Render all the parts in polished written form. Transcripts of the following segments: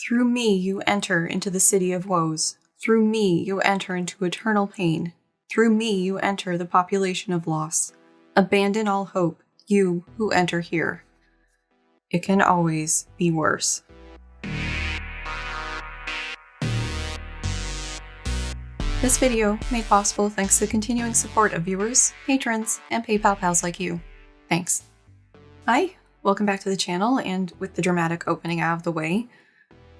Through me you enter into the city of woes. Through me you enter into eternal pain. Through me you enter the population of loss. Abandon all hope, you who enter here. It can always be worse. This video made possible thanks to the continuing support of viewers, patrons, and PayPal pals like you. Thanks. Hi, welcome back to the channel, and with the dramatic opening out of the way,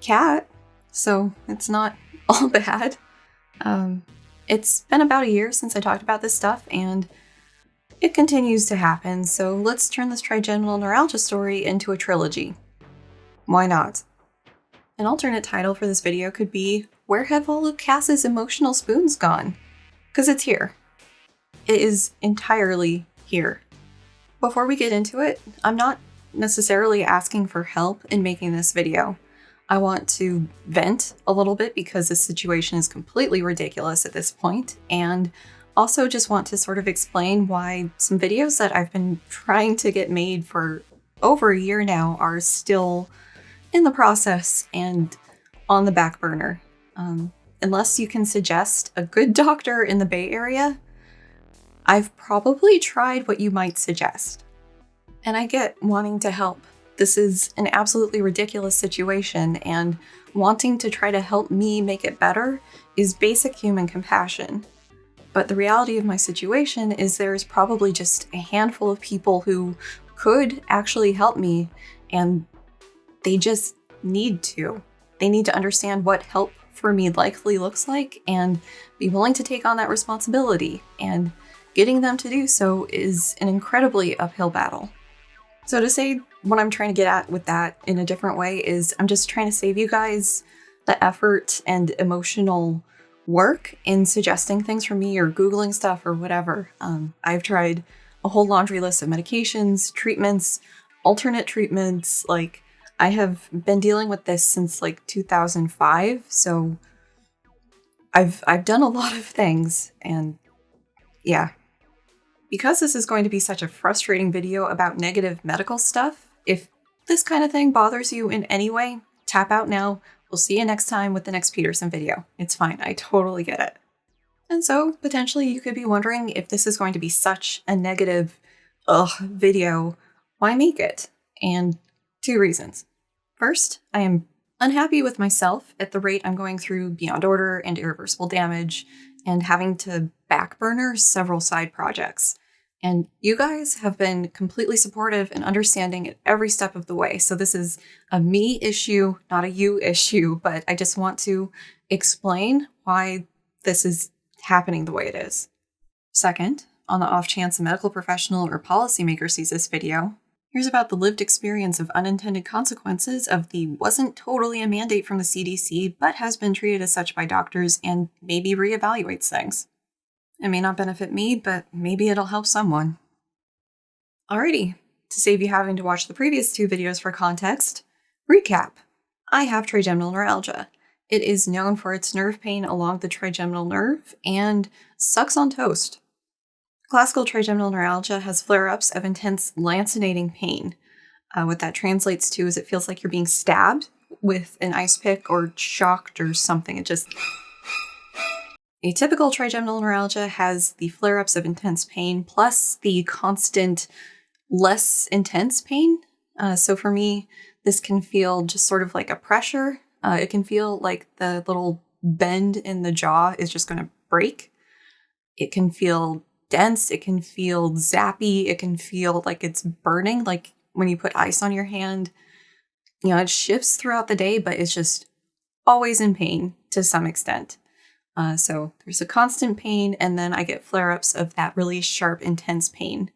cat, so it's not all bad. It's been about a year since I talked about this stuff, and it continues to happen, so let's turn this trigeminal neuralgia story into a trilogy. Why not? An alternate title for this video could be, Where Have All of Cass's Emotional Spoons Gone? Because it's here. It is entirely here. Before we get into it, I'm not necessarily asking for help in making this video. I want to vent a little bit because this situation is completely ridiculous at this point, and also just want to sort of explain why some videos that I've been trying to get made for over a year now are still in the process and on the back burner. Unless you can suggest a good doctor in the Bay Area, I've probably tried what you might suggest. And I get wanting to help. This is an absolutely ridiculous situation, and wanting to try to help me make it better is basic human compassion. But the reality of my situation is there's probably just a handful of people who could actually help me, and they just need to. They need to understand what help for me likely looks like and be willing to take on that responsibility, and getting them to do so is an incredibly uphill battle. So to say what I'm trying to get at with that in a different way is I'm just trying to save you guys the effort and emotional work in suggesting things for me or Googling stuff or whatever. I've tried a whole laundry list of medications, treatments, alternate treatments. Like, I have been dealing with this since like 2005, so I've done a lot of things, and yeah. Because this is going to be such a frustrating video about negative medical stuff, if this kind of thing bothers you in any way, tap out now. We'll see you next time with the next Peterson video. It's fine, I totally get it. And so, potentially you could be wondering, if this is going to be such a negative, video, why make it? And two reasons. First, I am unhappy with myself at the rate I'm going through Beyond Order and Irreversible Damage, and having to backburner several side projects. And you guys have been completely supportive and understanding at every step of the way. So this is a me issue, not a you issue, but I just want to explain why this is happening the way it is. Second, on the off chance a medical professional or policymaker sees this video, here's about the lived experience of unintended consequences of the wasn't totally a mandate from the CDC, but has been treated as such by doctors and maybe reevaluates things. It may not benefit me, but maybe it'll help someone. Alrighty, to save you having to watch the previous two videos for context, recap. I have trigeminal neuralgia. It is known for its nerve pain along the trigeminal nerve and sucks on toast. Classical trigeminal neuralgia has flare-ups of intense lancinating pain. What that translates to is it feels like you're being stabbed with an ice pick or shocked or something. It just... Atypical trigeminal neuralgia has the flare-ups of intense pain plus the constant, less intense pain. So for me, this can feel just sort of like a pressure. It can feel like the little bend in the jaw is just going to break. It can feel dense. It can feel zappy. It can feel like it's burning, like when you put ice on your hand. You know, it shifts throughout the day, but it's just always in pain to some extent. So there's a constant pain, and then I get flare-ups of that really sharp, intense pain.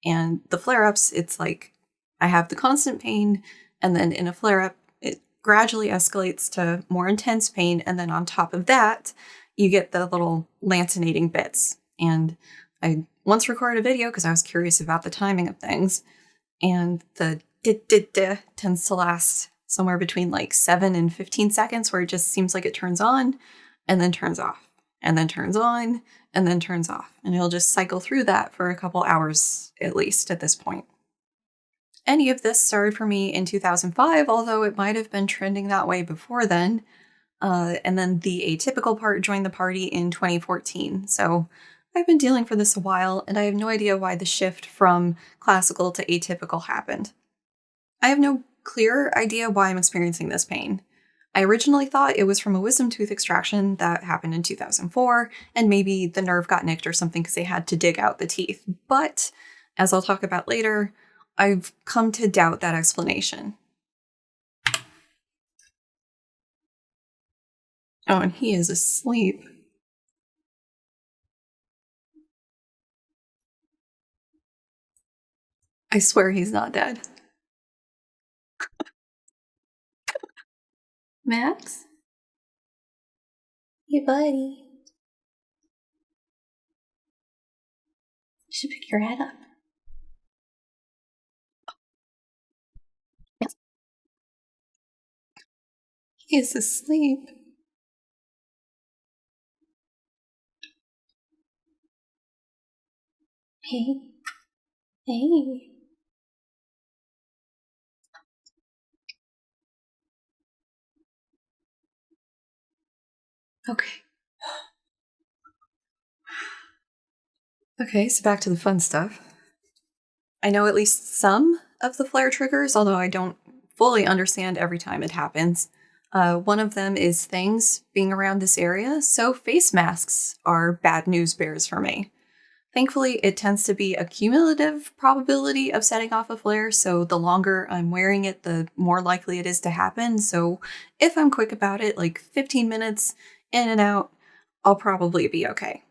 And the flare-ups, it's like I have the constant pain, and then in a flare-up, it gradually escalates to more intense pain, and then on top of that, you get the little lancinating bits. And I once recorded a video because I was curious about the timing of things, and the dit tends to last somewhere between like 7 and 15 seconds, where it just seems like it turns on, and then turns off, and then turns on, and then turns off. And it'll just cycle through that for a couple hours, at least, at this point. any of this started for me in 2005, although it might have been trending that way before then. And then the atypical part joined the party in 2014. So I've been dealing for this a while, and I have no idea why the shift from classical to atypical happened. I have no clear idea why I'm experiencing this pain. I originally thought it was from a wisdom tooth extraction that happened in 2004, and maybe the nerve got nicked or something because they had to dig out the teeth. But, as I'll talk about later, I've come to doubt that explanation. Oh, and he is asleep. I swear he's not dead. Max? Hey, buddy. You should pick your head up. Yes. He is asleep. Hey. Hey. Okay. Okay, so back to the fun stuff. I know at least some of the flare triggers, although I don't fully understand every time it happens. One of them is things being around this area, so face masks are bad news bears for me. Thankfully, it tends to be a cumulative probability of setting off a flare, so the longer I'm wearing it, the more likely it is to happen. So if I'm quick about it, like 15 minutes in and out, I'll probably be okay.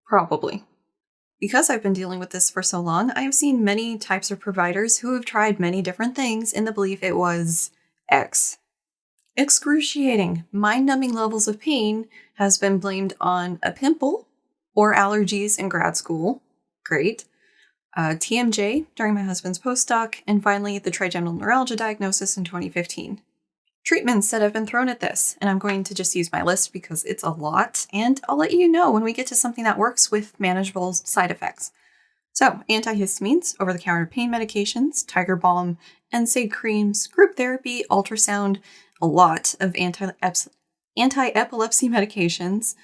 Probably. Because I've been dealing with this for so long, I have seen many types of providers who have tried many different things in the belief it was X. Excruciating, mind-numbing levels of pain has been blamed on a pimple or allergies in grad school. Great. TMJ during my husband's postdoc, and finally the trigeminal neuralgia diagnosis in 2015. Treatments that have been thrown at this, and I'm going to just use my list because it's a lot, and I'll let you know when we get to something that works with manageable side effects. So, antihistamines, over-the-counter pain medications, Tiger Balm, NSAID creams, group therapy, ultrasound, a lot of anti-epilepsy medications,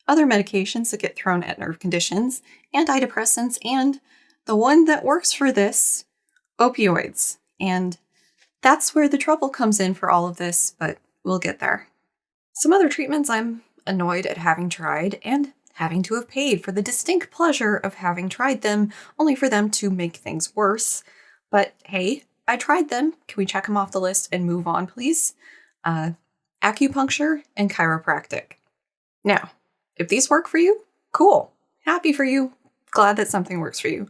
other medications that get thrown at nerve conditions, antidepressants, and the one that works for this, opioids. And that's where the trouble comes in for all of this, but we'll get there. Some other treatments I'm annoyed at having tried and having to have paid for the distinct pleasure of having tried them, only for them to make things worse. But hey, I tried them. Can we check them off the list and move on, please? Acupuncture and chiropractic. Now, if these work for you, cool. Happy for you. Glad that something works for you.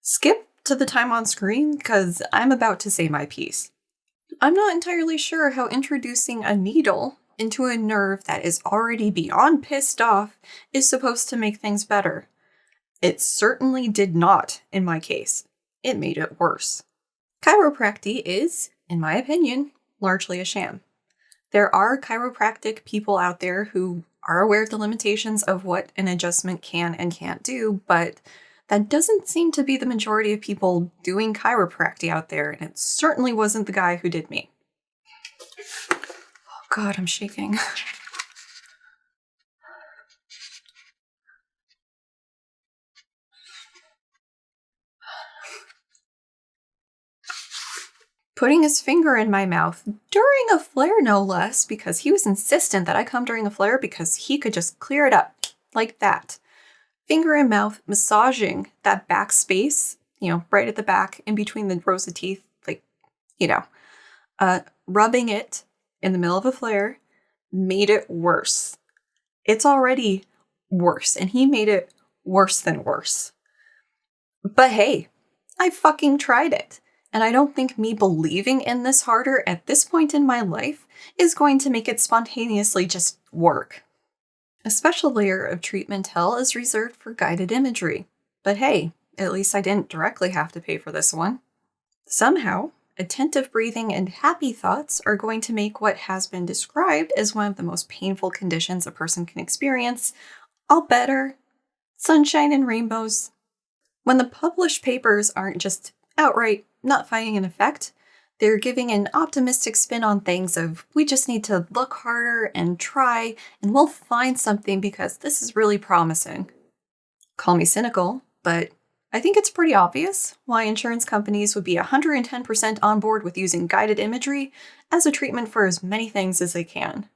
Skip to the time on screen because I'm about to say my piece. I'm not entirely sure how introducing a needle into a nerve that is already beyond pissed off is supposed to make things better. It certainly did not in my case. It made it worse. Chiropractic is, in my opinion, largely a sham. There are chiropractic people out there who are aware of the limitations of what an adjustment can and can't do, but that doesn't seem to be the majority of people doing chiropractic out there, and it certainly wasn't the guy who did me. Oh God, I'm shaking. Putting his finger in my mouth during a flare, no less, because he was insistent that I come during a flare because he could just clear it up like that. Finger in mouth, massaging that back space, right at the back in between the rows of teeth, rubbing it in the middle of a flare made it worse. It's already worse, and he made it worse than worse. But hey, I fucking tried it. And I don't think me believing in this harder at this point in my life is going to make it spontaneously just work. A special layer of treatment hell is reserved for guided imagery. But hey, at least I didn't directly have to pay for this one. Somehow, attentive breathing and happy thoughts are going to make what has been described as one of the most painful conditions a person can experience all better. Sunshine and rainbows. When the published papers aren't just outright not finding an effect, they're giving an optimistic spin on things of, we just need to look harder and try, and we'll find something because this is really promising. Call me cynical, but I think it's pretty obvious why insurance companies would be 110% on board with using guided imagery as a treatment for as many things as they can.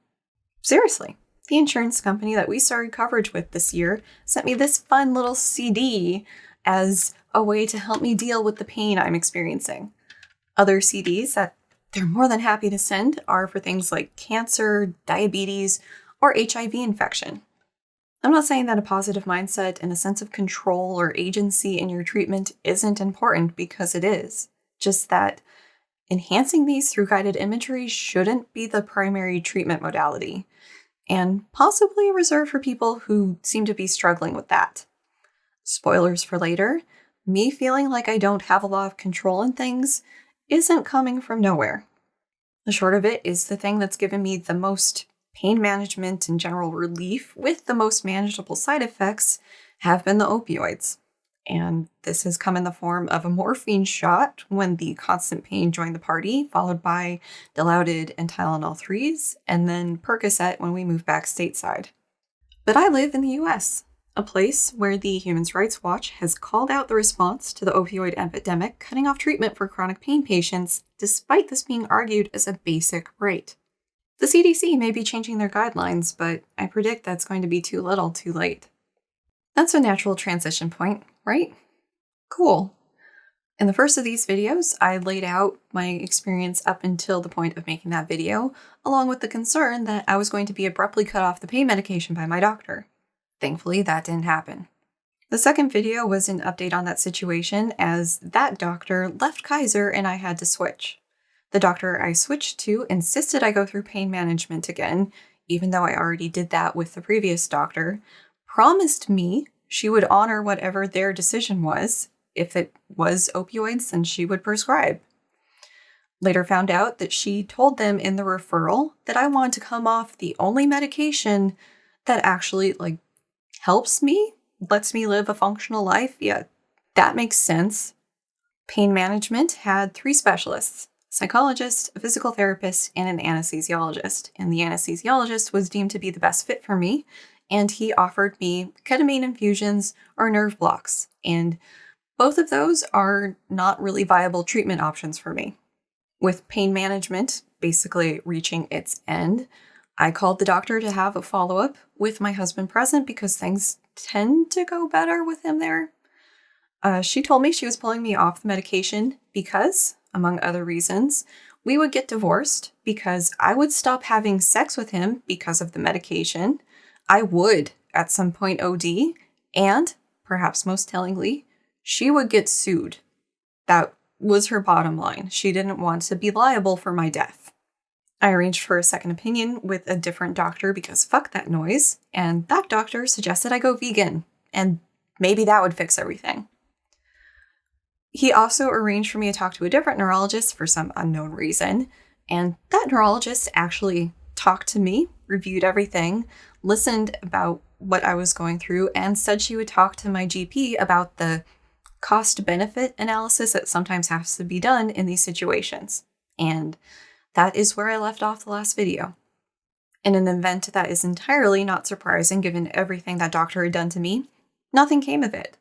Seriously, the insurance company that we started coverage with this year sent me this fun little CD as a way to help me deal with the pain I'm experiencing. Other CDs that they're more than happy to send are for things like cancer, diabetes, or HIV infection. I'm not saying that a positive mindset and a sense of control or agency in your treatment isn't important, because it is. Just that enhancing these through guided imagery shouldn't be the primary treatment modality, and possibly reserved for people who seem to be struggling with that. Spoilers for later, me feeling like I don't have a lot of control in things isn't coming from nowhere. The short of it is, the thing that's given me the most pain management and general relief with the most manageable side effects have been the opioids. And this has come in the form of a morphine shot when the constant pain joined the party, followed by Dilaudid and Tylenol 3s, and then Percocet when we moved back stateside. But I live in the US, a place where the Human Rights Watch has called out the response to the opioid epidemic, cutting off treatment for chronic pain patients, despite this being argued as a basic right. The CDC may be changing their guidelines, but I predict that's going to be too little too late. That's a natural transition point, right? Cool. In the first of these videos, I laid out my experience up until the point of making that video, along with the concern that I was going to be abruptly cut off the pain medication by my doctor. Thankfully, that didn't happen. The second video was an update on that situation, as that doctor left Kaiser and I had to switch. The doctor I switched to insisted I go through pain management again, even though I already did that with the previous doctor, promised me she would honor whatever their decision was. If it was opioids, then she would prescribe. Later found out that she told them in the referral that I wanted to come off the only medication that actually, helps me, lets me live a functional life. Yeah, that makes sense. Pain management had 3 specialists: a psychologist, a physical therapist, and an anesthesiologist. And the anesthesiologist was deemed to be the best fit for me, and he offered me ketamine infusions or nerve blocks. And both of those are not really viable treatment options for me. With pain management basically reaching its end, I called the doctor to have a follow-up with my husband present, because things tend to go better with him there. She told me she was pulling me off the medication because, among other reasons, we would get divorced, because I would stop having sex with him because of the medication. I would, at some point, OD, and, perhaps most tellingly, she would get sued. That was her bottom line. She didn't want to be liable for my death. I arranged for a second opinion with a different doctor, because fuck that noise, and that doctor suggested I go vegan, and maybe that would fix everything. He also arranged for me to talk to a different neurologist for some unknown reason, and that neurologist actually talked to me, reviewed everything, listened about what I was going through, and said she would talk to my GP about the cost-benefit analysis that sometimes has to be done in these situations. And that is where I left off the last video. In an event that is entirely not surprising given everything that doctor had done to me, nothing came of it.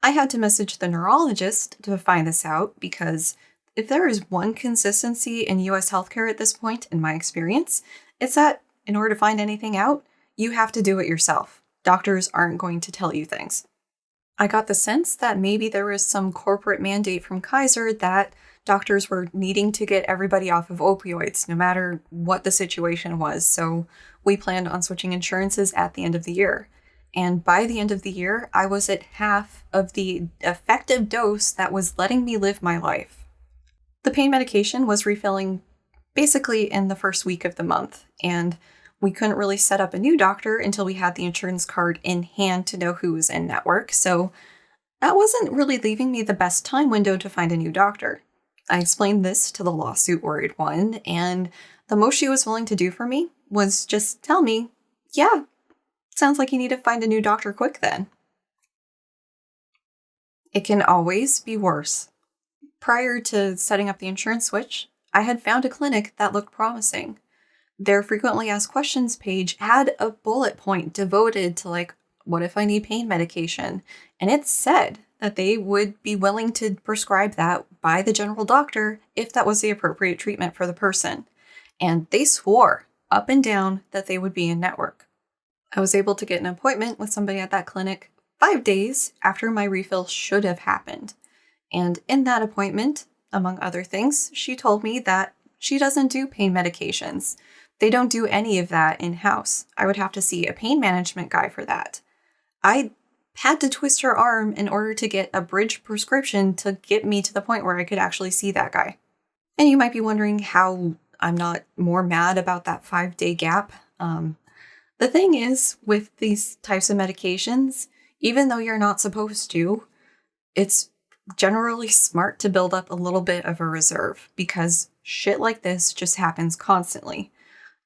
I had to message the neurologist to find this out, because if there is one consistency in US healthcare at this point, in my experience, it's that in order to find anything out, you have to do it yourself. Doctors aren't going to tell you things. I got the sense that maybe there was some corporate mandate from Kaiser that doctors were needing to get everybody off of opioids, no matter what the situation was. So we planned on switching insurances at the end of the year. And by the end of the year, I was at half of the effective dose that was letting me live my life. The pain medication was refilling basically in the first week of the month, and we couldn't really set up a new doctor until we had the insurance card in hand to know who was in network, so that wasn't really leaving me the best time window to find a new doctor. I explained this to the lawsuit worried one, and the most she was willing to do for me was just tell me, yeah, sounds like you need to find a new doctor quick then. It can always be worse. Prior to setting up the insurance switch, I had found a clinic that looked promising. Their frequently asked questions page had a bullet point devoted to, like, what if I need pain medication? And it said that they would be willing to prescribe that by the general doctor if that was the appropriate treatment for the person. And they swore up and down that they would be in network. I was able to get an appointment with somebody at that clinic 5 days after my refill should have happened. And in that appointment, among other things, she told me that she doesn't do pain medications. They don't do any of that in-house. I would have to see a pain management guy for that. I had to twist her arm in order to get a bridge prescription to get me to the point where I could actually see that guy. And you might be wondering how I'm not more mad about that 5-day gap. The thing is, with these types of medications, even though you're not supposed to, it's generally smart to build up a little bit of a reserve because shit like this just happens constantly.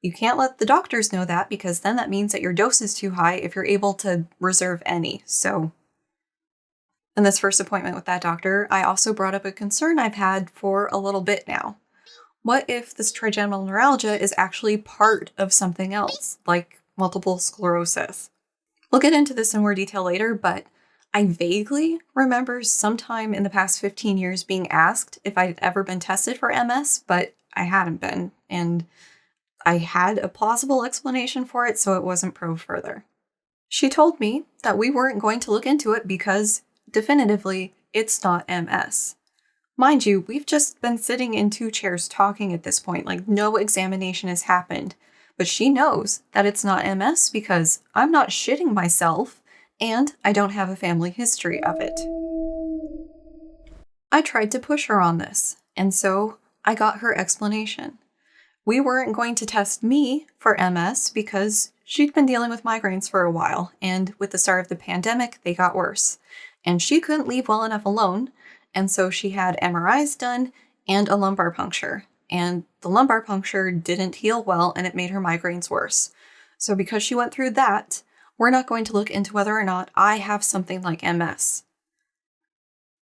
You can't let the doctors know that because then that means that your dose is too high if you're able to reserve any. So in this first appointment with that doctor, I also brought up a concern I've had for a little bit now. What if this trigeminal neuralgia is actually part of something else, like multiple sclerosis? We'll get into this in more detail later, but I vaguely remember sometime in the past 15 years being asked if I'd ever been tested for MS, but I hadn't been, and I had a plausible explanation for it, so it wasn't probed further. She told me that we weren't going to look into it because, definitively, it's not MS. Mind you, we've just been sitting in 2 chairs talking at this point, like no examination has happened. But she knows that it's not MS because I'm not shitting myself and I don't have a family history of it. I tried to push her on this, and so I got her explanation. We weren't going to test me for MS because she'd been dealing with migraines for a while, and with the start of the pandemic, they got worse. And she couldn't leave well enough alone, and so she had MRIs done and a lumbar puncture. And the lumbar puncture didn't heal well, and it made her migraines worse. So because she went through that, we're not going to look into whether or not I have something like MS.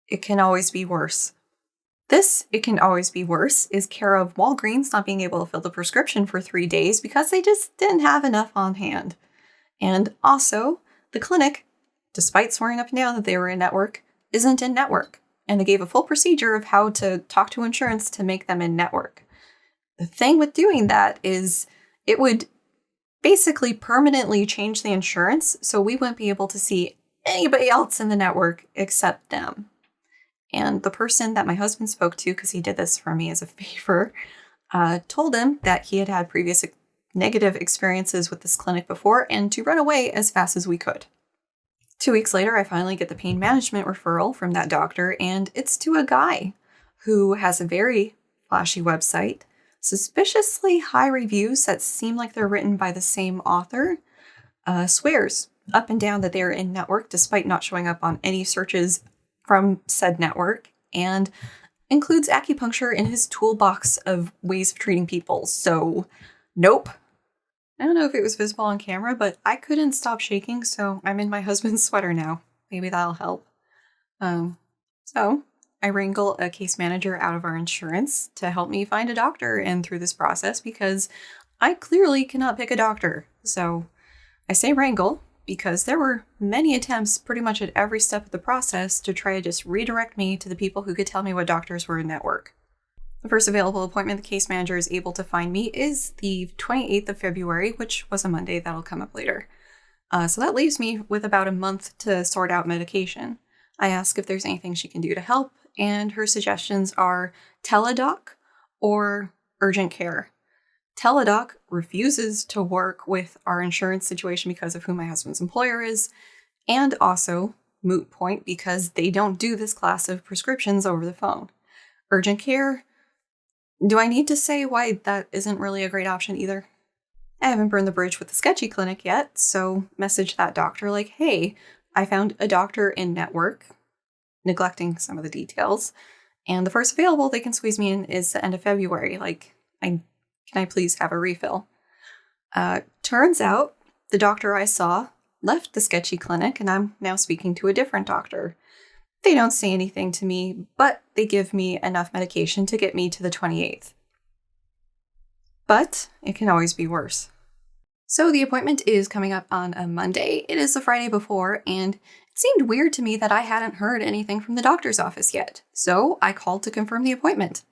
It can always be worse. This, it can always be worse, is care of Walgreens not being able to fill the prescription for 3 days because they just didn't have enough on hand. And also, the clinic, despite swearing up and down that they were in network, isn't in network. And they gave a full procedure of how to talk to insurance to make them in network. The thing with doing that is it would basically permanently change the insurance, so we wouldn't be able to see anybody else in the network except them. And the person that my husband spoke to, because he did this for me as a favor, told him that he had had previous negative experiences with this clinic before and to run away as fast as we could. 2 weeks later, I finally get the pain management referral from that doctor, and it's to a guy who has a very flashy website, suspiciously high reviews that seem like they're written by the same author, swears up and down that they are in network despite not showing up on any searches from said network, and includes acupuncture in his toolbox of ways of treating people. So, nope. I don't know if it was visible on camera, but I couldn't stop shaking, so I'm in my husband's sweater now. Maybe that'll help. So I wrangle a case manager out of our insurance to help me find a doctor and through this process because I clearly cannot pick a doctor. So I say wrangle because there were many attempts pretty much at every step of the process to try to just redirect me to the people who could tell me what doctors were in network. The first available appointment the case manager is able to find me is the 28th of February, which was a Monday. That'll come up later. So that leaves me with about a month to sort out medication. I ask if there's anything she can do to help, and her suggestions are Teladoc or urgent care. Teladoc refuses to work with our insurance situation because of who my husband's employer is, and also moot point because they don't do this class of prescriptions over the phone. Urgent care, do I need to say why that isn't really a great option either? I haven't burned the bridge with the sketchy clinic yet, so message that doctor like, hey, I found a doctor in network, neglecting some of the details, and the first available they can squeeze me in is the end of February. Like, can I please have a refill? Turns out the doctor I saw left the sketchy clinic, and I'm now speaking to a different doctor. They don't say anything to me, but they give me enough medication to get me to the 28th. But it can always be worse. So the appointment is coming up on a Monday. It is the Friday before, and it seemed weird to me that I hadn't heard anything from the doctor's office yet. So I called to confirm the appointment.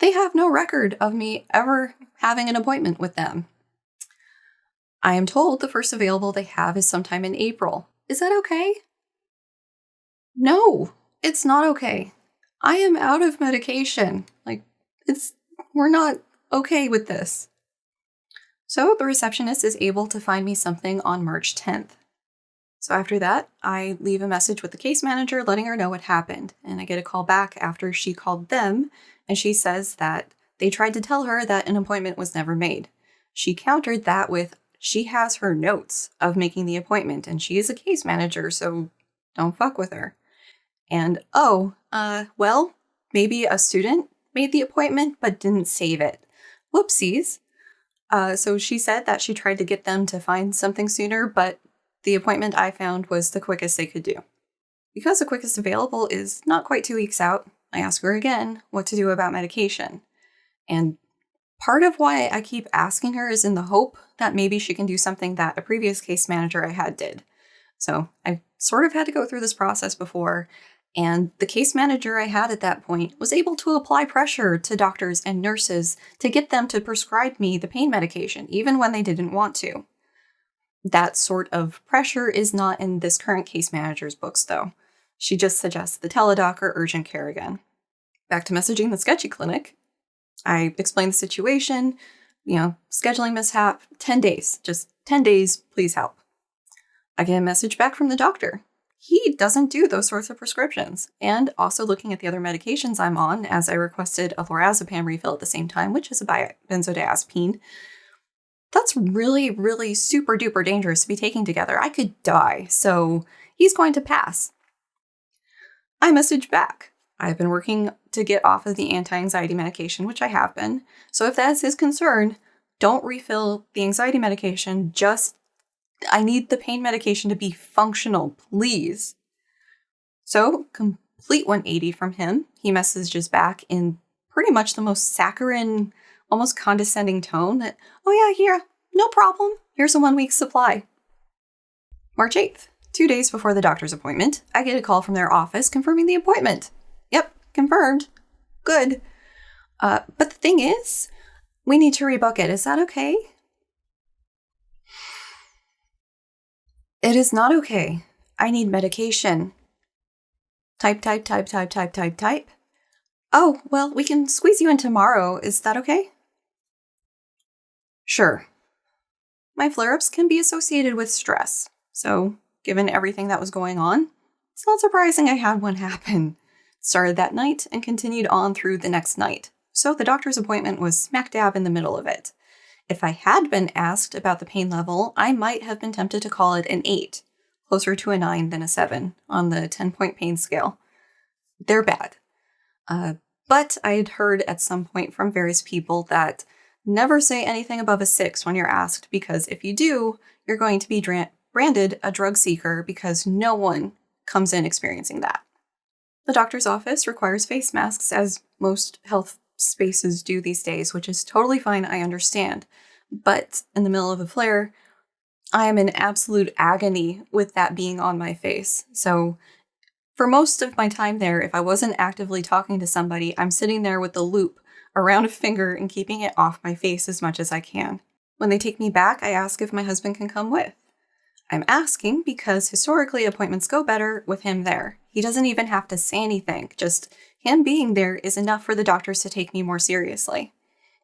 They have no record of me ever having an appointment with them. I am told the first available they have is sometime in April. Is that okay? No, it's not okay. I am out of medication. We're not okay with this. So the receptionist is able to find me something on March 10th. So after that, I leave a message with the case manager letting her know what happened. And I get a call back after she called them, and she says that they tried to tell her that an appointment was never made. She countered that with, she has her notes of making the appointment, and she is a case manager, so don't fuck with her. And, well, maybe a student made the appointment but didn't save it. Whoopsies. So she said that she tried to get them to find something sooner, but the appointment I found was the quickest they could do. Because the quickest available is not quite 2 weeks out, I ask her again what to do about medication. And part of why I keep asking her is in the hope that maybe she can do something that a previous case manager I had did. So I've sort of had to go through this process before, and the case manager I had at that point was able to apply pressure to doctors and nurses to get them to prescribe me the pain medication, even when they didn't want to. That sort of pressure is not in this current case manager's books, though. She just suggests the teledoc or urgent care again. Back to messaging the sketchy clinic. I explain the situation, scheduling mishap, 10 days. Just 10 days, please help. I get a message back from the doctor. He doesn't do those sorts of prescriptions. And also looking at the other medications I'm on, as I requested a lorazepam refill at the same time, which is a benzodiazepine. That's really, really super duper dangerous to be taking together. I could die, so he's going to pass. I message back. I've been working to get off of the anti-anxiety medication, which I have been. So if that's his concern, don't refill the anxiety medication. I need the pain medication to be functional, please. So, complete 180 from him. He messages back in pretty much the most saccharine, almost condescending tone that, oh yeah, here, no problem. Here's a 1 week supply. March 8th, 2 days before the doctor's appointment, I get a call from their office confirming the appointment. Yep, confirmed. Good. But the thing is, we need to rebook it. Is that okay? It is not okay. I need medication. Type. Oh, well, we can squeeze you in tomorrow. Is that okay? Sure. My flare-ups can be associated with stress. So, given everything that was going on, it's not surprising I had one happen. It started that night and continued on through the next night. So the doctor's appointment was smack dab in the middle of it. If I had been asked about the pain level, I might have been tempted to call it an 8, closer to a 9 than a 7 on the 10-point pain scale. They're bad. But I had heard at some point from various people that never say anything above a 6 when you're asked, because if you do, you're going to be branded a drug seeker because no one comes in experiencing that. The doctor's office requires face masks, as most health spaces do these days, which is totally fine, I understand. But in the middle of a flare, I am in absolute agony with that being on my face. So for most of my time there, if I wasn't actively talking to somebody, I'm sitting there with the loop around a finger and keeping it off my face as much as I can. When they take me back, I ask if my husband can come with. I'm asking because historically appointments go better with him there. He doesn't even have to say anything. Just him being there is enough for the doctors to take me more seriously.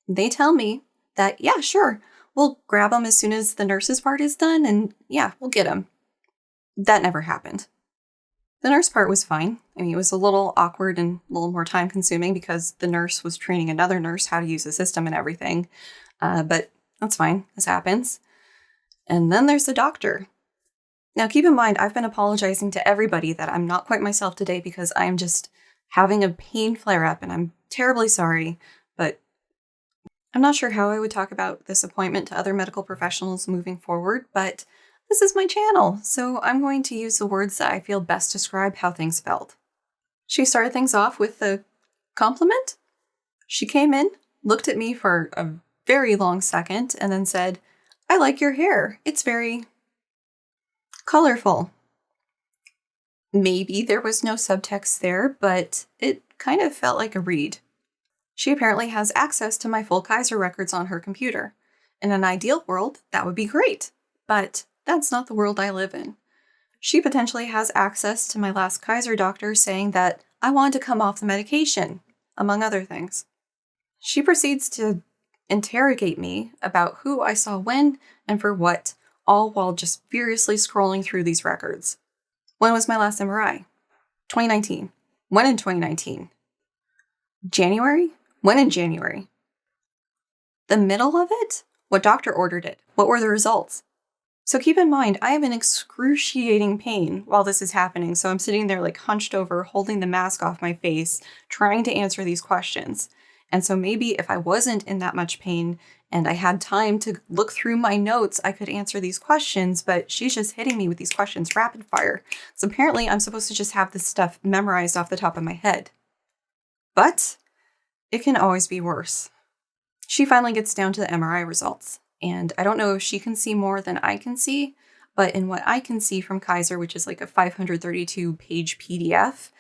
They tell me that, yeah, sure, we'll grab him as soon as the nurse's part is done, and yeah, we'll get him. That never happened. The nurse part was fine. I mean, it was a little awkward and a little more time consuming because the nurse was training another nurse how to use the system and everything. But that's fine. This happens. And then there's the doctor. Now, keep in mind, I've been apologizing to everybody that I'm not quite myself today because I'm just having a pain flare-up, and I'm terribly sorry, but I'm not sure how I would talk about this appointment to other medical professionals moving forward, but This is my channel, so I'm going to use the words that I feel best describe how things felt. She started things off with a compliment. She came in, looked at me for a very long second, and then said, "I like your hair. It's very colorful." Maybe there was no subtext there, but it kind of felt like a read. She apparently has access to my full Kaiser records on her computer. In an ideal world, that would be great, but that's not the world I live in. She potentially has access to my last Kaiser doctor saying that I wanted to come off the medication, among other things. She proceeds to interrogate me about who I saw when and for what, all while just furiously scrolling through these records. When was my last MRI? 2019. When in 2019? January? When in January? The middle of it? What doctor ordered it? What were the results? So keep in mind, I am in excruciating pain while this is happening, so I'm sitting there like hunched over, holding the mask off my face, trying to answer these questions. And so maybe if I wasn't in that much pain and I had time to look through my notes, I could answer these questions, but she's just hitting me with these questions rapid fire. So apparently I'm supposed to just have this stuff memorized off the top of my head. But it can always be worse. She finally gets down to the MRI results. And I don't know if she can see more than I can see, but in what I can see from Kaiser, which is like a 532-page PDF,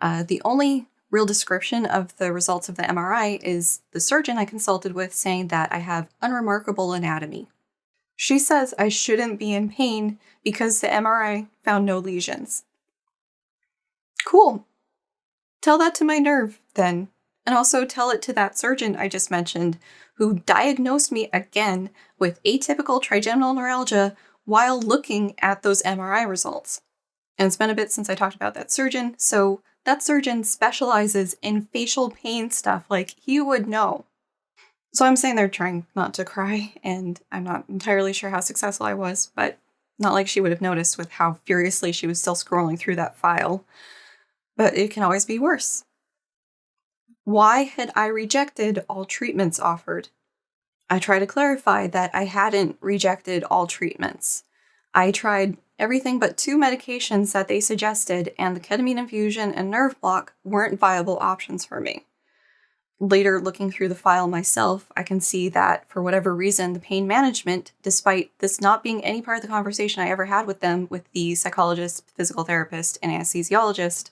the only real description of the results of the MRI is the surgeon I consulted with saying that I have unremarkable anatomy. She says I shouldn't be in pain because the MRI found no lesions. Cool. Tell that to my nerve, then. And also tell it to that surgeon I just mentioned, who diagnosed me again with atypical trigeminal neuralgia while looking at those MRI results. And it's been a bit since I talked about that surgeon, so that surgeon specializes in facial pain stuff, like he would know. So I'm saying they're trying not to cry, and I'm not entirely sure how successful I was, but not like she would have noticed with how furiously she was still scrolling through that file. But it can always be worse. Why had I rejected all treatments offered? I tried to clarify that I hadn't rejected all treatments. I tried everything but 2 medications that they suggested, and the ketamine infusion and nerve block weren't viable options for me. Later, looking through the file myself, I can see that for whatever reason, the pain management, despite this not being any part of the conversation I ever had with them, with the psychologist, physical therapist, and anesthesiologist,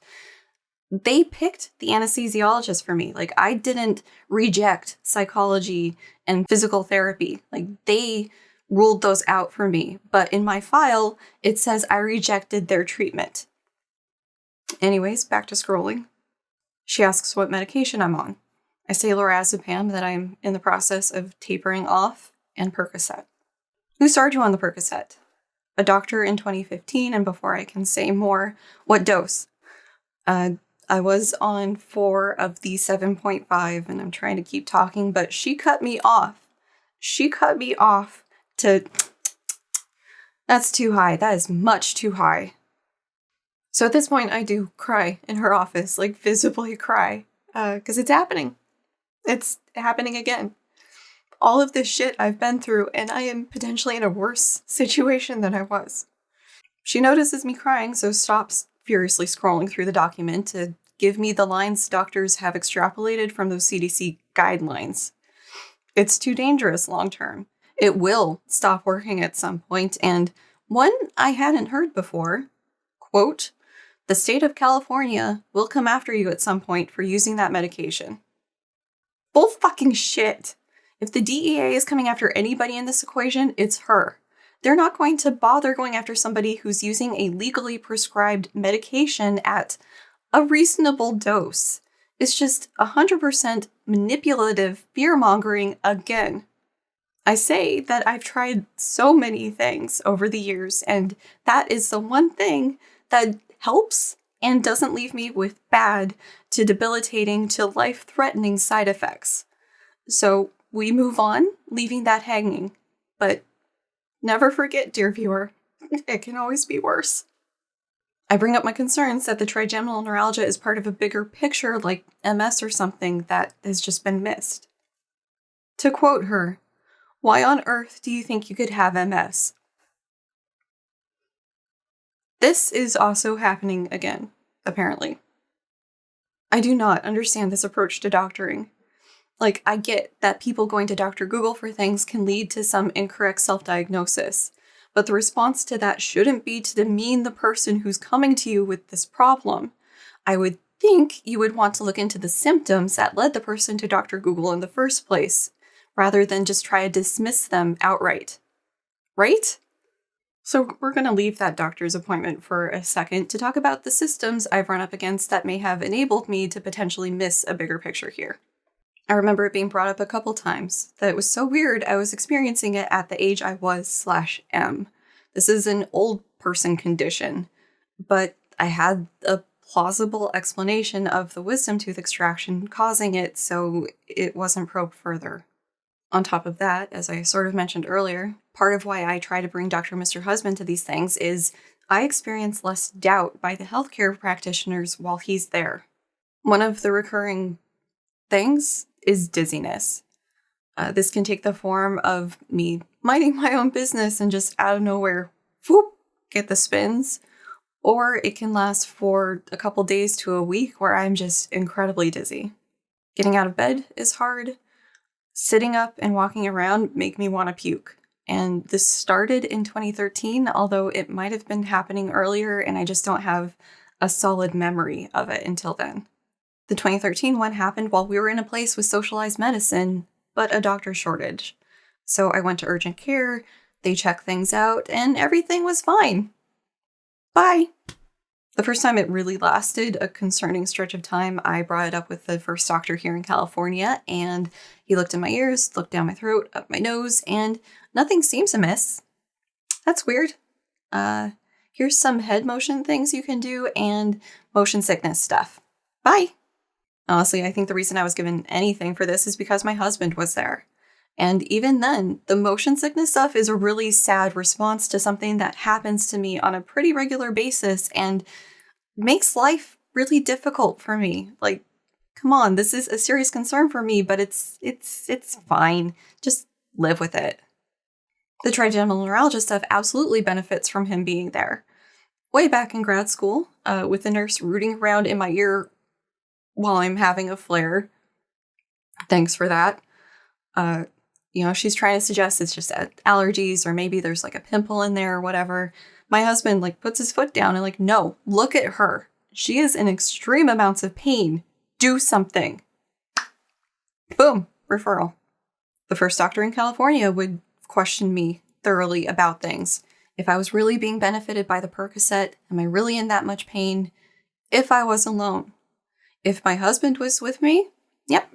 they picked the anesthesiologist for me. Like, I didn't reject psychology and physical therapy. Like, they ruled those out for me. But in my file, it says I rejected their treatment. Anyways, back to scrolling. She asks what medication I'm on. I say lorazepam, that I'm in the process of tapering off, and Percocet. Who started you on the Percocet? A doctor in 2015, and before I can say more, what dose? I was on 4 of the 7.5, and I'm trying to keep talking, but she cut me off. She cut me off to... That's too high. That is much too high. So at this point, I do cry in her office, like visibly cry, because it's happening. It's happening again. All of this shit I've been through, and I am potentially in a worse situation than I was. She notices me crying, so stops furiously scrolling through the document to give me the lines doctors have extrapolated from those CDC guidelines. It's too dangerous long term. It will stop working at some point, and one I hadn't heard before, quote, "The state of California will come after you at some point for using that medication." Bull fucking shit. If the DEA is coming after anybody in this equation, it's her. They're not going to bother going after somebody who's using a legally prescribed medication at a reasonable dose. It's just 100% manipulative fear-mongering again. I say that I've tried so many things over the years, and that is the one thing that helps and doesn't leave me with bad to debilitating to life-threatening side effects. So we move on, leaving that hanging. But never forget, dear viewer, it can always be worse. I bring up my concerns that the trigeminal neuralgia is part of a bigger picture like MS or something that has just been missed. To quote her, "Why on earth do you think you could have MS?" This is also happening again, apparently. I do not understand this approach to doctoring. Like, I get that people going to Dr. Google for things can lead to some incorrect self-diagnosis, but the response to that shouldn't be to demean the person who's coming to you with this problem. I would think you would want to look into the symptoms that led the person to Dr. Google in the first place, rather than just try to dismiss them outright. Right? So we're going to leave that doctor's appointment for a second to talk about the systems I've run up against that may have enabled me to potentially miss a bigger picture here. I remember it being brought up a couple times that it was so weird I was experiencing it at the age I was/am. This is an old person condition, but I had a plausible explanation of the wisdom tooth extraction causing it, so it wasn't probed further. On top of that, as I sort of mentioned earlier, part of why I try to bring Dr. Mr. Husband to these things is I experience less doubt by the healthcare practitioners while he's there. One of the recurring things is dizziness. This can take the form of me minding my own business and just out of nowhere, whoop, get the spins. Or it can last for a couple days to a week where I'm just incredibly dizzy. Getting out of bed is hard. Sitting up and walking around make me want to puke. And this started in 2013, although it might have been happening earlier and I just don't have a solid memory of it until then. The 2013 one happened while we were in a place with socialized medicine, but a doctor shortage. So I went to urgent care, they checked things out, and everything was fine. Bye! The first time it really lasted a concerning stretch of time, I brought it up with the first doctor here in California, and he looked in my ears, looked down my throat, up my nose, and nothing seems amiss. That's weird. Here's some head motion things you can do and motion sickness stuff. Bye! Honestly, I think the reason I was given anything for this is because my husband was there. And even then, the motion sickness stuff is a really sad response to something that happens to me on a pretty regular basis and makes life really difficult for me. Like, come on, this is a serious concern for me, but it's fine. Just live with it. The trigeminal neuralgia stuff absolutely benefits from him being there. Way back in grad school, with the nurse rooting around in my ear while I'm having a flare. Thanks for that. She's trying to suggest it's just allergies or maybe there's like a pimple in there or whatever. My husband puts his foot down and no, look at her. She is in extreme amounts of pain. Do something. Boom, referral. The first doctor in California would question me thoroughly about things. If I was really being benefited by the Percocet, am I really in that much pain? If I was alone. If my husband was with me, yep,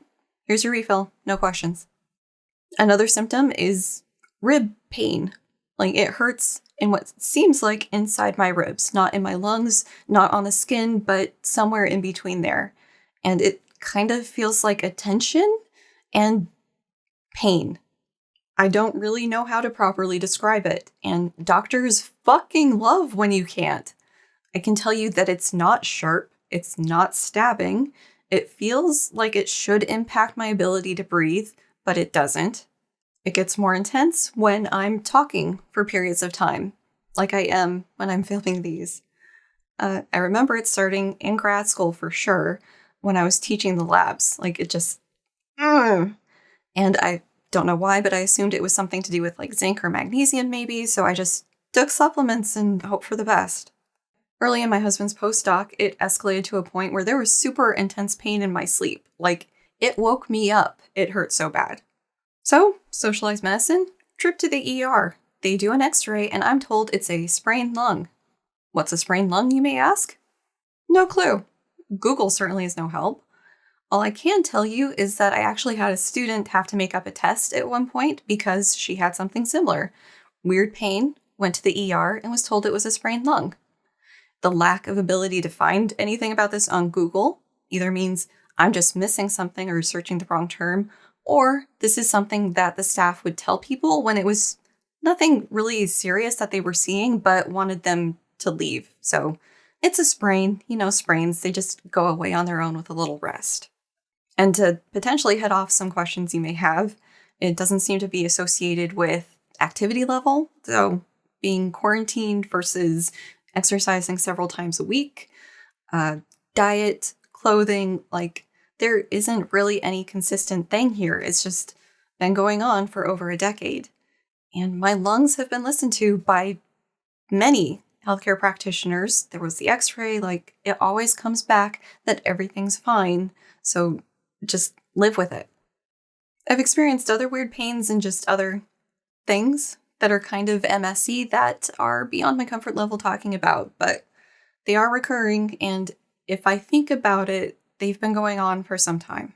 here's your refill, no questions. Another symptom is rib pain. It hurts in what seems like inside my ribs, not in my lungs, not on the skin, but somewhere in between there. And it kind of feels like a tension and pain. I don't really know how to properly describe it, and doctors fucking love when you can't. I can tell you that it's not sharp, it's not stabbing, it feels like it should impact my ability to breathe, but it doesn't. It gets more intense when I'm talking for periods of time, like I am when I'm filming these. I remember it starting in grad school for sure, when I was teaching the labs. It just... And I don't know why, but I assumed it was something to do with zinc or magnesium maybe, so I just took supplements and hoped for the best. Early in my husband's postdoc, it escalated to a point where there was super intense pain in my sleep. It woke me up. It hurt so bad. So, socialized medicine, trip to the ER. They do an x-ray and I'm told it's a sprained lung. What's a sprained lung, you may ask? No clue. Google certainly is no help. All I can tell you is that I actually had a student have to make up a test at one point because she had something similar. Weird pain, went to the ER and was told it was a sprained lung. The lack of ability to find anything about this on Google either means I'm just missing something or searching the wrong term, or this is something that the staff would tell people when it was nothing really serious that they were seeing, but wanted them to leave. So it's a sprain. Sprains, they just go away on their own with a little rest. And to potentially head off some questions you may have, it doesn't seem to be associated with activity level. So being quarantined versus exercising several times a week, diet, clothing, like there isn't really any consistent thing here. It's just been going on for over a decade. And my lungs have been listened to by many healthcare practitioners. There was the x-ray, like it always comes back that everything's fine. So just live with it. I've experienced other weird pains and just other things that are kind of MS-y that are beyond my comfort level talking about, but they are recurring, and if I think about it, they've been going on for some time.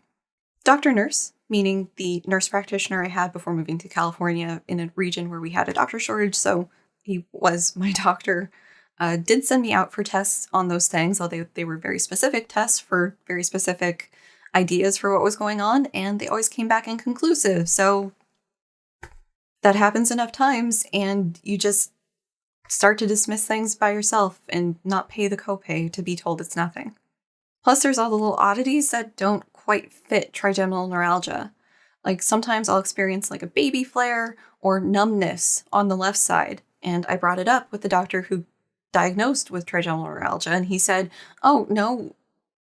Doctor nurse, meaning the nurse practitioner I had before moving to California in a region where we had a doctor shortage, so he was my doctor, did send me out for tests on those things, although they were very specific tests for very specific ideas for what was going on, and they always came back inconclusive, so that happens enough times, and you just start to dismiss things by yourself and not pay the copay to be told it's nothing. Plus, there's all the little oddities that don't quite fit trigeminal neuralgia. Like sometimes I'll experience like a baby flare or numbness on the left side, and I brought it up with the doctor who diagnosed with trigeminal neuralgia, and he said, "Oh, no,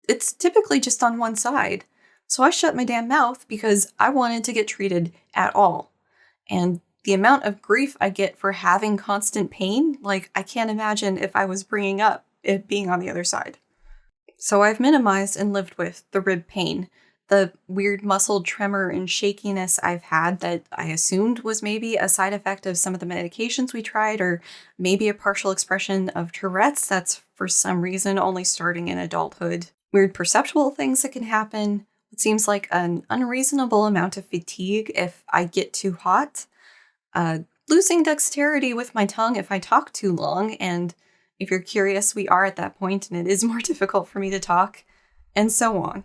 it's typically just on one side." So I shut my damn mouth because I wanted to get treated at all. And the amount of grief I get for having constant pain, like I can't imagine if I was bringing up it being on the other side. So I've minimized and lived with the rib pain, the weird muscle tremor and shakiness I've had that I assumed was maybe a side effect of some of the medications we tried, or maybe a partial expression of Tourette's that's for some reason only starting in adulthood. Weird perceptual things that can happen. It seems like an unreasonable amount of fatigue if I get too hot. Losing dexterity with my tongue if I talk too long, and if you're curious, we are at that point and it is more difficult for me to talk, and so on.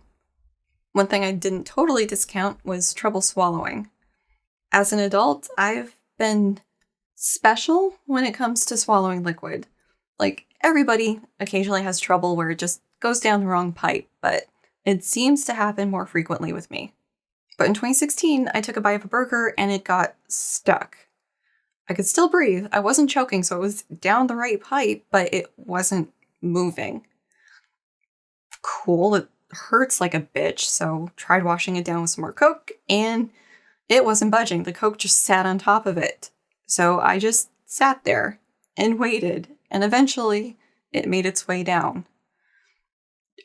One thing I didn't totally discount was trouble swallowing. As an adult, I've been special when it comes to swallowing liquid. Like, everybody occasionally has trouble where it just goes down the wrong pipe, but it seems to happen more frequently with me. But in 2016, I took a bite of a burger and it got stuck. I could still breathe. I wasn't choking, so it was down the right pipe, but it wasn't moving. Cool, it hurts like a bitch, so tried washing it down with some more Coke, and it wasn't budging. The Coke just sat on top of it. So I just sat there and waited, and eventually it made its way down.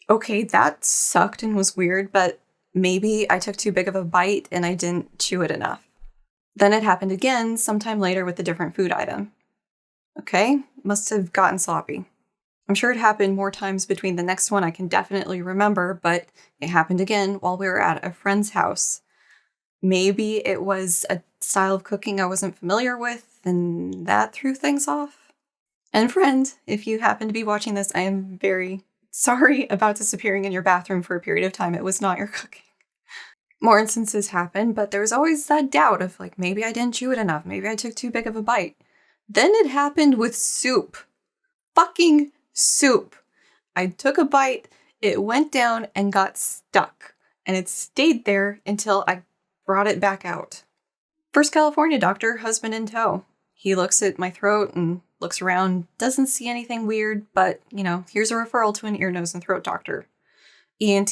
Okay, that sucked and was weird, but maybe I took too big of a bite and I didn't chew it enough. Then it happened again sometime later with a different food item. Okay, must have gotten sloppy. I'm sure it happened more times between the next one I can definitely remember, but it happened again while we were at a friend's house. Maybe it was a style of cooking I wasn't familiar with, and that threw things off. And friend, if you happen to be watching this, I am very sorry about disappearing in your bathroom for a period of time. It was not your cooking. More instances happen, but there was always that doubt of like, maybe I didn't chew it enough. Maybe I took too big of a bite. Then it happened with soup. Fucking soup. I took a bite, it went down and got stuck. And it stayed there until I brought it back out. First California doctor, husband in tow. He looks at my throat and looks around, doesn't see anything weird, but, here's a referral to an ear, nose, and throat doctor. ENT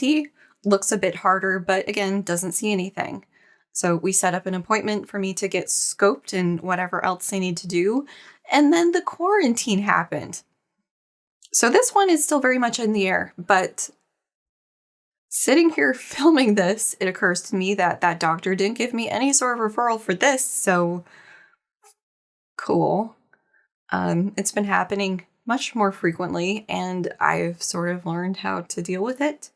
looks a bit harder, but again, doesn't see anything. So we set up an appointment for me to get scoped and whatever else they need to do. And then the quarantine happened. So this one is still very much in the air, but sitting here filming this, it occurs to me that that doctor didn't give me any sort of referral for this, so cool. It's been happening much more frequently, and I've sort of learned how to deal with it.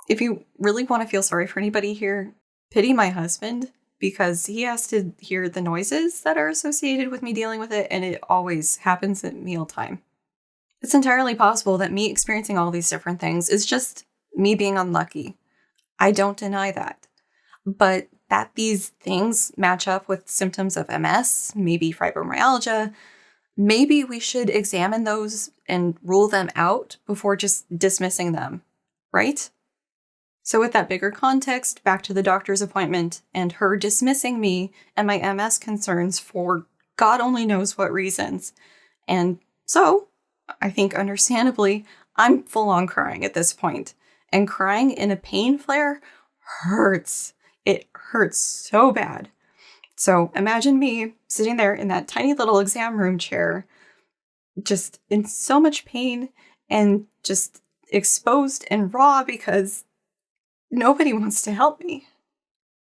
If you really want to feel sorry for anybody here, pity my husband, because he has to hear the noises that are associated with me dealing with it, and it always happens at mealtime. It's entirely possible that me experiencing all these different things is just me being unlucky. I don't deny that. But that these things match up with symptoms of MS, maybe fibromyalgia, maybe we should examine those and rule them out before just dismissing them, right? So with that bigger context, back to the doctor's appointment and her dismissing me and my MS concerns for God only knows what reasons. And so I think understandably, I'm full on crying at this point. And crying in a pain flare hurts. It hurts so bad. So imagine me sitting there in that tiny little exam room chair, just in so much pain and just exposed and raw because nobody wants to help me.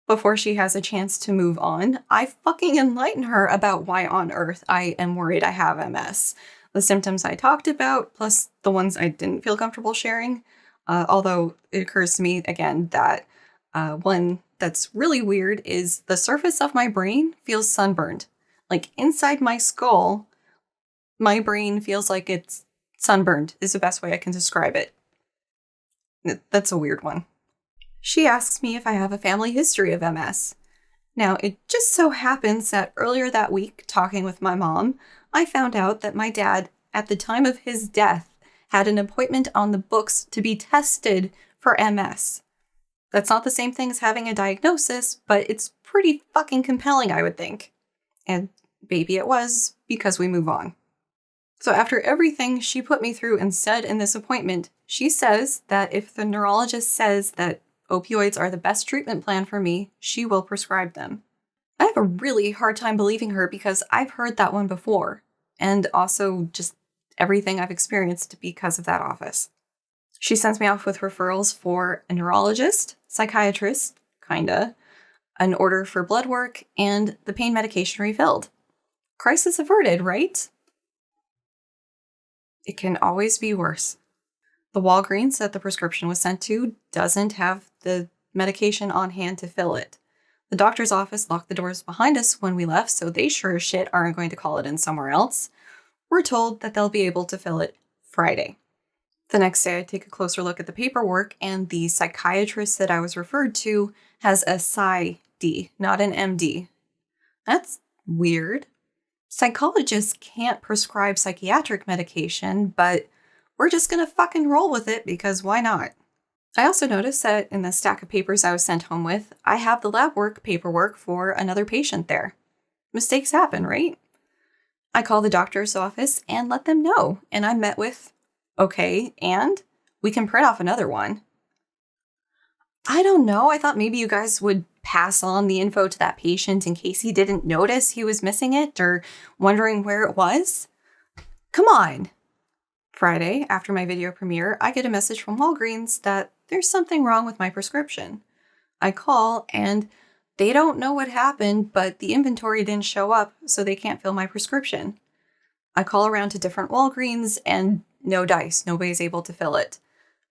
Before she has a chance to move on, I fucking enlighten her about why on earth I am worried I have MS. The symptoms I talked about, plus the ones I didn't feel comfortable sharing. Although it occurs to me again that one that's really weird is the surface of my brain feels sunburned. Like inside my skull, my brain feels like it's sunburned, is the best way I can describe it. That's a weird one. She asks me if I have a family history of MS. Now, it just so happens that earlier that week, talking with my mom, I found out that my dad, at the time of his death, had an appointment on the books to be tested for MS. That's not the same thing as having a diagnosis, but it's pretty fucking compelling, I would think. And maybe it was, because we move on. So after everything she put me through and said in this appointment, she says that if the neurologist says that opioids are the best treatment plan for me, she will prescribe them. I have a really hard time believing her because I've heard that one before, and also just everything I've experienced because of that office. She sends me off with referrals for a neurologist, psychiatrist, kinda, an order for blood work, and the pain medication refilled. Crisis averted, right? It can always be worse. The Walgreens that the prescription was sent to doesn't have the medication on hand to fill it. The doctor's office locked the doors behind us when we left, so they sure as shit aren't going to call it in somewhere else. We're told that they'll be able to fill it Friday. The next day, I take a closer look at the paperwork, and the psychiatrist that I was referred to has a PsyD, not an MD. That's weird. Psychologists can't prescribe psychiatric medication, but we're just gonna fucking roll with it because why not? I also noticed that in the stack of papers I was sent home with, I have the lab work paperwork for another patient there. Mistakes happen, right? I call the doctor's office and let them know, and I'm met with, okay, and we can print off another one. I don't know, I thought maybe you guys would pass on the info to that patient in case he didn't notice he was missing it or wondering where it was. Come on. Friday, after my video premiere, I get a message from Walgreens that there's something wrong with my prescription. I call and they don't know what happened, but the inventory didn't show up, so they can't fill my prescription. I call around to different Walgreens and no dice, nobody's able to fill it.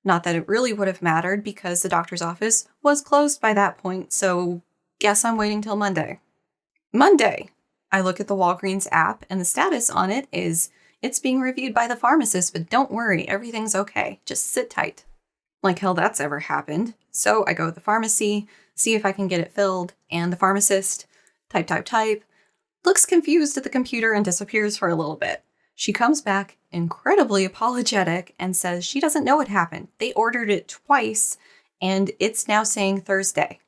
Not that it really would have mattered because the doctor's office was closed by that point, so guess I'm waiting till Monday. Monday! I look at the Walgreens app and the status on it is it's being reviewed by the pharmacist, but don't worry, everything's okay. Just sit tight. Like hell that's ever happened. So I go to the pharmacy, see if I can get it filled, and the pharmacist, type, looks confused at the computer and disappears for a little bit. She comes back incredibly apologetic and says she doesn't know what happened. They ordered it twice, and it's now saying Thursday.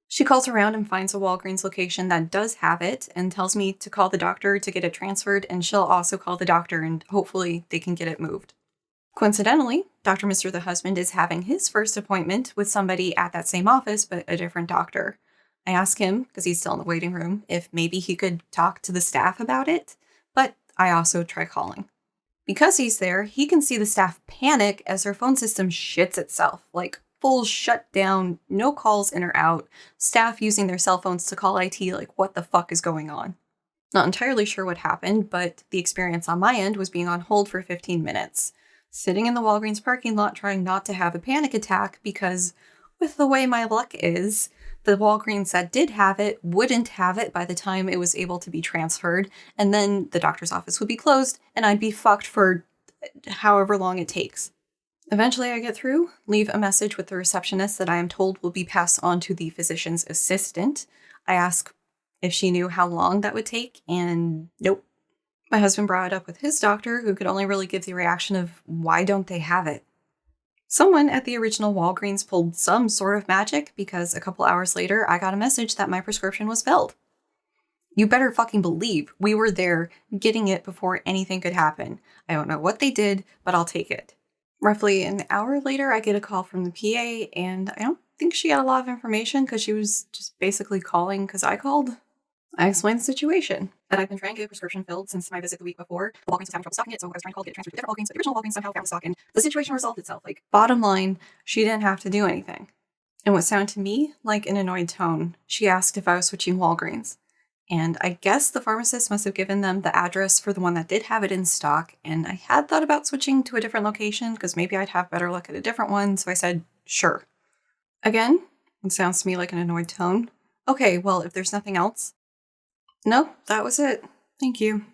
She calls around and finds a Walgreens location that does have it and tells me to call the doctor to get it transferred, and she'll also call the doctor and hopefully they can get it moved. Coincidentally, Dr. Mr. the husband is having his first appointment with somebody at that same office, but a different doctor. I ask him, because he's still in the waiting room, if maybe he could talk to the staff about it, but I also try calling. Because he's there, he can see the staff panic as their phone system shits itself, like full shutdown, no calls in or out, staff using their cell phones to call IT like what the fuck is going on. Not entirely sure what happened, but the experience on my end was being on hold for 15 minutes. Sitting in the Walgreens parking lot trying not to have a panic attack because with the way my luck is, the Walgreens that did have it wouldn't have it by the time it was able to be transferred, and then the doctor's office would be closed and I'd be fucked for however long it takes. Eventually I get through, leave a message with the receptionist that I am told will be passed on to the physician's assistant. I ask if she knew how long that would take, and nope. My husband brought it up with his doctor, who could only really give the reaction of, why don't they have it? Someone at the original Walgreens pulled some sort of magic because a couple hours later, I got a message that my prescription was filled. You better fucking believe we were there getting it before anything could happen. I don't know what they did, but I'll take it. Roughly an hour later, I get a call from the PA, and I don't think she had a lot of information because she was just basically calling because I called. I explained the situation, that I've been trying to get a prescription filled since my visit the week before. The Walgreens was having trouble stocking it, so I was trying to call to get it transferred to different Walgreens, but the original Walgreens somehow found the stock, and the situation resolved itself. Like, bottom line, she didn't have to do anything. In what sounded to me like an annoyed tone, she asked if I was switching Walgreens. And I guess the pharmacist must have given them the address for the one that did have it in stock, and I had thought about switching to a different location because maybe I'd have better luck at a different one, so I said, sure. Again, it sounds to me like an annoyed tone. Okay, well, if there's nothing else. No, that was it. Thank you.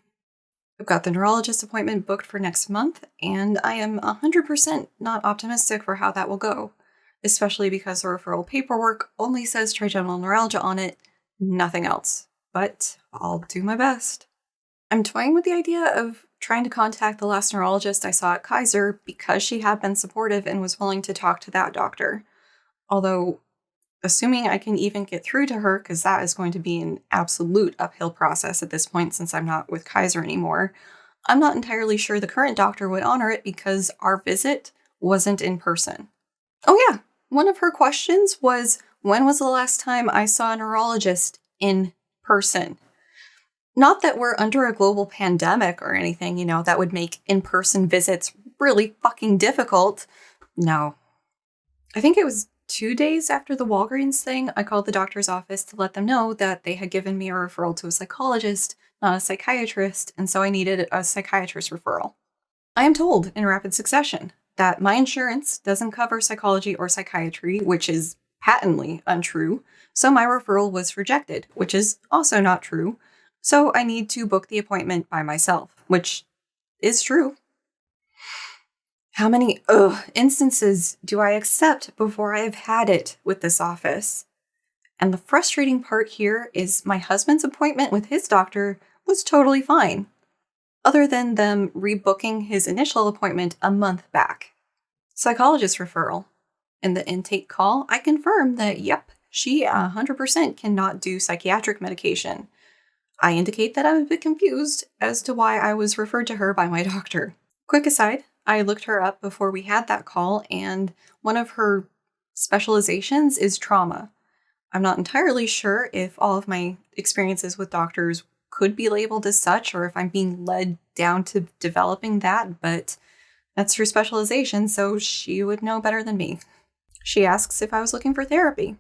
I've got the neurologist appointment booked for next month, and I am 100% not optimistic for how that will go, especially because the referral paperwork only says trigeminal neuralgia on it, nothing else. But I'll do my best. I'm toying with the idea of trying to contact the last neurologist I saw at Kaiser because she had been supportive and was willing to talk to that doctor. Although, assuming I can even get through to her, because that is going to be an absolute uphill process at this point since I'm not with Kaiser anymore, I'm not entirely sure the current doctor would honor it because our visit wasn't in person. Oh yeah, one of her questions was, when was the last time I saw a neurologist in person? Not that we're under a global pandemic or anything, that would make in-person visits really fucking difficult. No. I think it was 2 days after the Walgreens thing, I called the doctor's office to let them know that they had given me a referral to a psychologist, not a psychiatrist, and so I needed a psychiatrist referral. I am told in rapid succession that my insurance doesn't cover psychology or psychiatry, which is patently untrue, so my referral was rejected, which is also not true. So I need to book the appointment by myself, which is true. How many instances do I accept before I have had it with this office? And the frustrating part here is my husband's appointment with his doctor was totally fine, other than them rebooking his initial appointment a month back. Psychologist referral. In the intake call, I confirm that, yep, she 100% cannot do psychiatric medication. I indicate that I'm a bit confused as to why I was referred to her by my doctor. Quick aside, I looked her up before we had that call, and one of her specializations is trauma. I'm not entirely sure if all of my experiences with doctors could be labeled as such, or if I'm being led down to developing that, but that's her specialization, so she would know better than me. She asks if I was looking for therapy.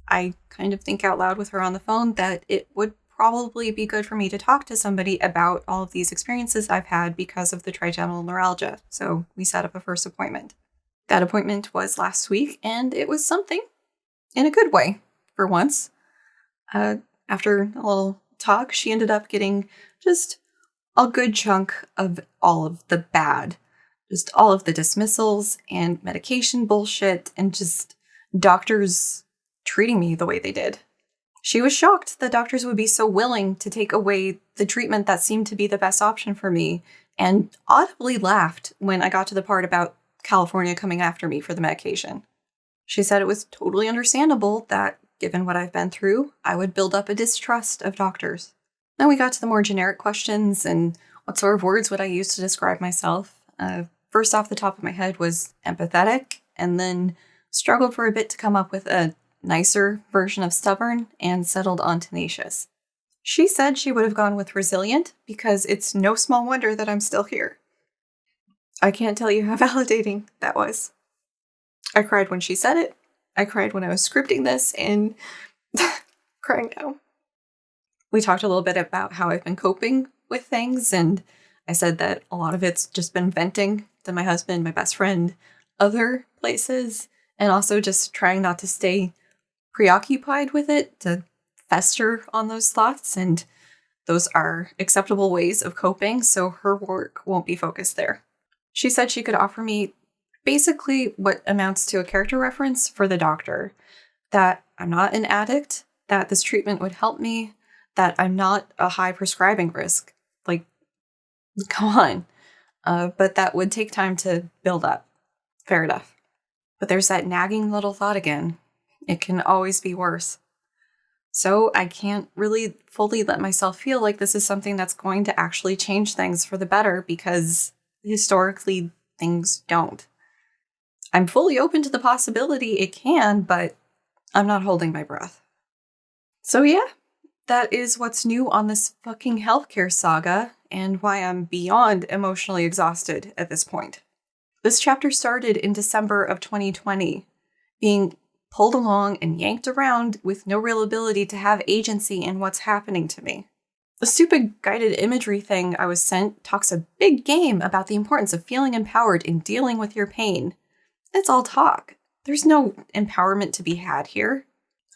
I kind of think out loud with her on the phone that it would probably be good for me to talk to somebody about all of these experiences I've had because of the trigeminal neuralgia, so we set up a first appointment. That appointment was last week, and it was something, in a good way, for once. After a little talk, she ended up getting just a good chunk of all of the bad. Just all of the dismissals and medication bullshit and just doctors treating me the way they did. She was shocked that doctors would be so willing to take away the treatment that seemed to be the best option for me, and audibly laughed when I got to the part about California coming after me for the medication. She said it was totally understandable that, given what I've been through, I would build up a distrust of doctors. Then we got to the more generic questions and what sort of words would I use to describe myself. First off the top of my head was empathetic, and then struggled for a bit to come up with a nicer version of stubborn, and settled on tenacious. She said she would have gone with resilient because it's no small wonder that I'm still here. I can't tell you how validating that was. I cried when she said it. I cried when I was scripting this, and crying now. We talked a little bit about how I've been coping with things, and I said that a lot of it's just been venting to my husband, my best friend, other places, and also just trying not to stay preoccupied with it, to fester on those thoughts, and those are acceptable ways of coping, so her work won't be focused there. She said she could offer me basically what amounts to a character reference for the doctor, that I'm not an addict, that this treatment would help me, that I'm not a high prescribing risk. Like, come on. But that would take time to build up. Fair enough. But there's that nagging little thought again. It can always be worse. So I can't really fully let myself feel like this is something that's going to actually change things for the better, because historically things don't. I'm fully open to the possibility it can, but I'm not holding my breath. So yeah, that is what's new on this fucking healthcare saga, and why I'm beyond emotionally exhausted at this point. This chapter started in December of 2020, being pulled along and yanked around with no real ability to have agency in what's happening to me. The stupid guided imagery thing I was sent talks a big game about the importance of feeling empowered in dealing with your pain. It's all talk. There's no empowerment to be had here.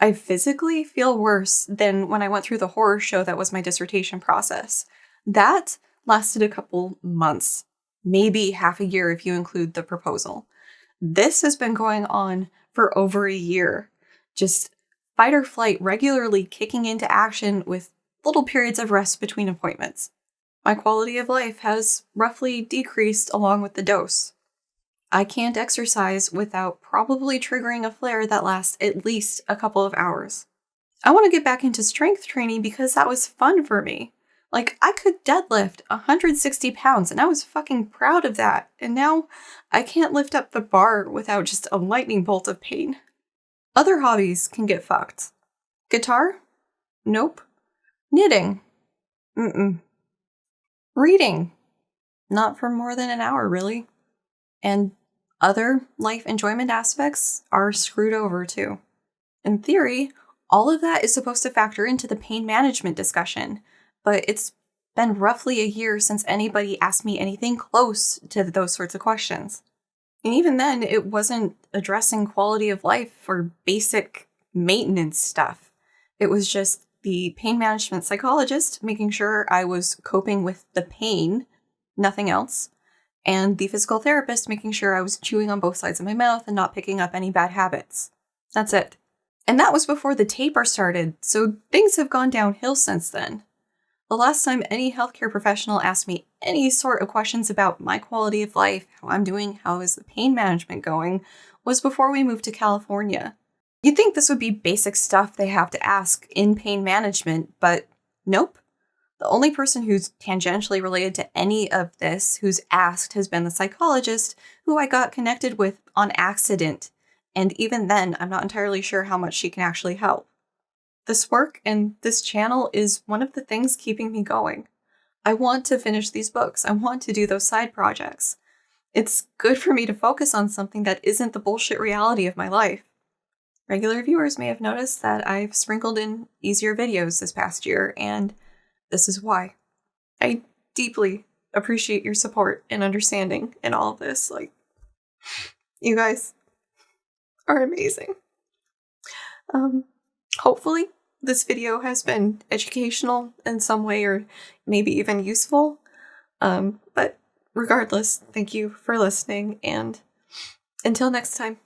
I physically feel worse than when I went through the horror show that was my dissertation process. That lasted a couple months, maybe half a year if you include the proposal. This has been going on for over a year. Just fight or flight regularly kicking into action with little periods of rest between appointments. My quality of life has roughly decreased along with the dose. I can't exercise without probably triggering a flare that lasts at least a couple of hours. I want to get back into strength training because that was fun for me. Like, I could deadlift 160 pounds and I was fucking proud of that. And now I can't lift up the bar without just a lightning bolt of pain. Other hobbies can get fucked. Guitar? Nope. Knitting? Mm-mm. Reading? Not for more than an hour, really. And other life enjoyment aspects are screwed over too. In theory, all of that is supposed to factor into the pain management discussion, but it's been roughly a year since anybody asked me anything close to those sorts of questions. And even then, it wasn't addressing quality of life or basic maintenance stuff. It was just the pain management psychologist making sure I was coping with the pain, nothing else, and the physical therapist making sure I was chewing on both sides of my mouth and not picking up any bad habits. That's it. And that was before the taper started, so things have gone downhill since then. The last time any healthcare professional asked me any sort of questions about my quality of life, how I'm doing, how is the pain management going, was before we moved to California. You'd think this would be basic stuff they have to ask in pain management, but nope. The only person who's tangentially related to any of this who's asked has been the psychologist, who I got connected with on accident. And even then, I'm not entirely sure how much she can actually help. This work and this channel is one of the things keeping me going. I want to finish these books. I want to do those side projects. It's good for me to focus on something that isn't the bullshit reality of my life. Regular viewers may have noticed that I've sprinkled in easier videos this past year, and this is why. I deeply appreciate your support and understanding in all of this. Like, you guys are amazing. Hopefully this video has been educational in some way, or maybe even useful. But regardless, thank you for listening, and until next time.